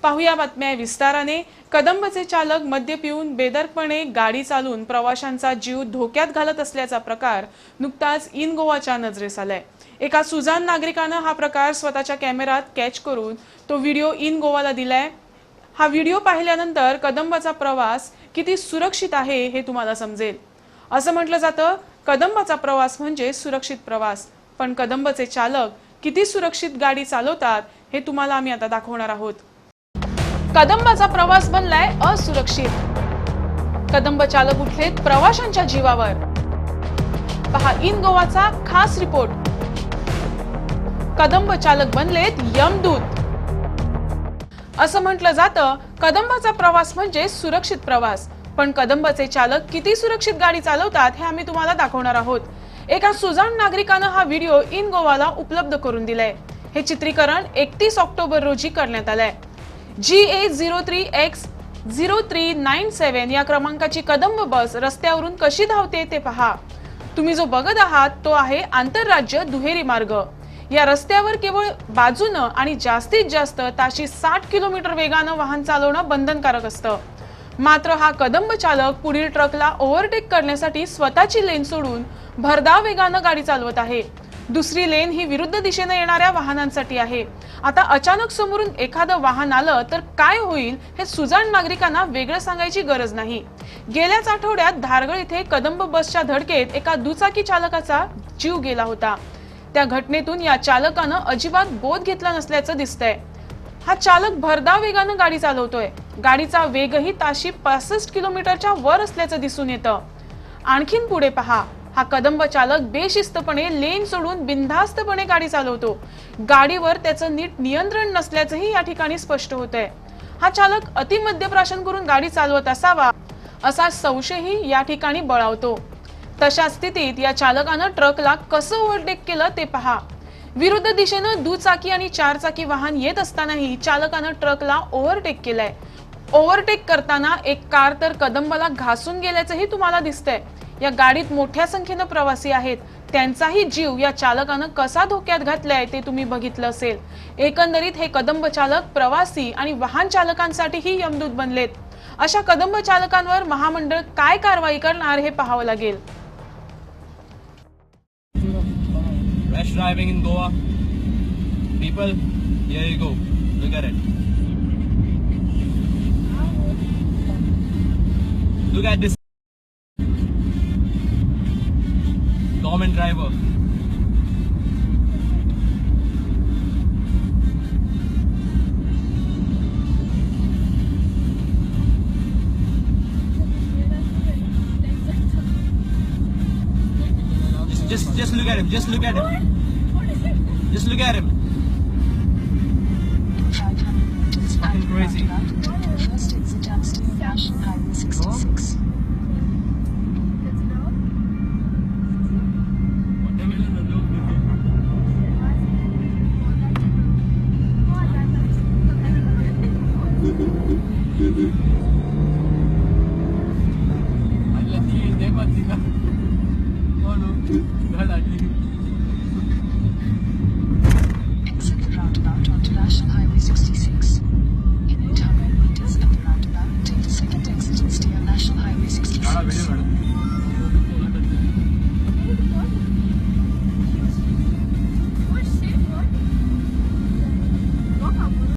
पाहुया बातम्या विस्ताराने। कदंबचे चालक मद्य पिऊन बेदरकपणे गाडी चालवून प्रवाशांचा जीव धोक्यात घालत असल्याचा प्रकार नुकताच इन गोवाच्या नजरेस आलाय। एका सुजाण नागरिकाने हा प्रकार स्वतःच्या कॅमेऱ्यात कॅच करून तो व्हिडिओ इन गोवाला दिलाय। हा व्हिडिओ पाहिल्यानंतर कदंबचा प्रवास किती सुरक्षित आहे हे तुम्हाला समजेल। असं म्हटलं जातं, कदंबचा प्रवास म्हणजे सुरक्षित प्रवास, पण कदंबचे चालक किती सुरक्षित गाडी चालवतात हे तुम्हाला आम्ही आता दाखवणार आहोत। कदंबाचा प्रवास बनलाय असुरक्षित। कदंब चालक उठलेत प्रवाशांच्या जीवावर। पहा इन गोवाचा खास रिपोर्ट। कदंब चालक बनलेत यमदूत। असं म्हटलं जातं, कदंबाचा प्रवास म्हणजे सुरक्षित प्रवास, पण कदंबचे चालक किती सुरक्षित गाडी चालवतात हे आम्ही तुम्हाला दाखवणार आहोत। एका सुजाण नागरिकानं हा व्हिडिओ इन गोवाला उपलब्ध करून दिलाय। हे चित्रीकरण 31 ऑक्टोबर रोजी करण्यात आलंय। GA03X0397 या क्रमांकाची कदंब बस रस्त्यावरून कशी धावते ते पहा। तुम्ही जो बघत आहात तो आहे आंतरराज्य दुहेरी मार्ग। या रस्त्यावर केवळ बाजूनं आणि जास्तीत जास्त ताशी 60 किलोमीटर वेगानं वाहन चालवणं बंधनकारक असतं। मात्र हा कदंब चालक पुढील ट्रकला ओव्हरटेक करण्यासाठी स्वतःची लेन सोडून भरधाव वेगानं गाडी चालवत आहे। दुसरी लेन ही विरुद्ध दिशेने येणाऱ्या वाहनांसाठी आहे। आता अचानक समोरून एखादं वाहन आलं तर काय होईल हे सुजाण नागरिकांना वेगळं सांगायची गरज नाही। गेल्याच आठवड्यात धारगळ इथे कदंब बसच्या धडकेत एका दुचाकी चालकाचा जीव गेला होता। त्या घटनेतून या चालकानं अजिबात बोध घेतला नसल्याचं दिसतंय। हा चालक भरधाव वेगानं गाडी चालवतोय। गाडीचा वेगही ताशी 65 किलोमीटरच्या वर असल्याचं दिसून येतं। आणखीन पुढे पहा, हा कदंब चालक बेशिस्तपणे लेन सोडून बिनधास्तपणे गाडी चालवतो। गाडीवर त्याचं नीट नियंत्रण नसल्याचंही या ठिकाणी स्पष्ट होतंय। हा चालक अतिमद्यप्राशन करून गाडी चालवत असावा असा संशयही या ठिकाणी बळावतो। तशा स्थितीत या चालकानं ट्रकला कसं ओव्हरटेक केलं ते पहा। विरुद्ध दिशेनं दुचाकी आणि चारचाकी वाहन येत असतानाही चालकानं ट्रकला ओव्हरटेक केलाय। ओव्हरटेक करताना एक कार तर कदंबाला घासून गेल्याचंही तुम्हाला दिसतंय। या गाडीत मोठ्या संख्येनं प्रवासी आहेत, त्यांचाही जीव या चालकानं कसा धोक्यात घातलाय ते तुम्ही बघितलं असेल। एकंदरीत हे कदंब चालक प्रवासी आणि वाहन चालकांसाठीही यमदूत बनलेत। अशा कदंब चालकांवर महामंडळ काय कारवाई करणार हे पाहावं लागेल। Rash driving in Goa. People, here you go. Look at it. Look at this. Government driver. Just look at him. Just look at him. Just look at him. It's fucking crazy.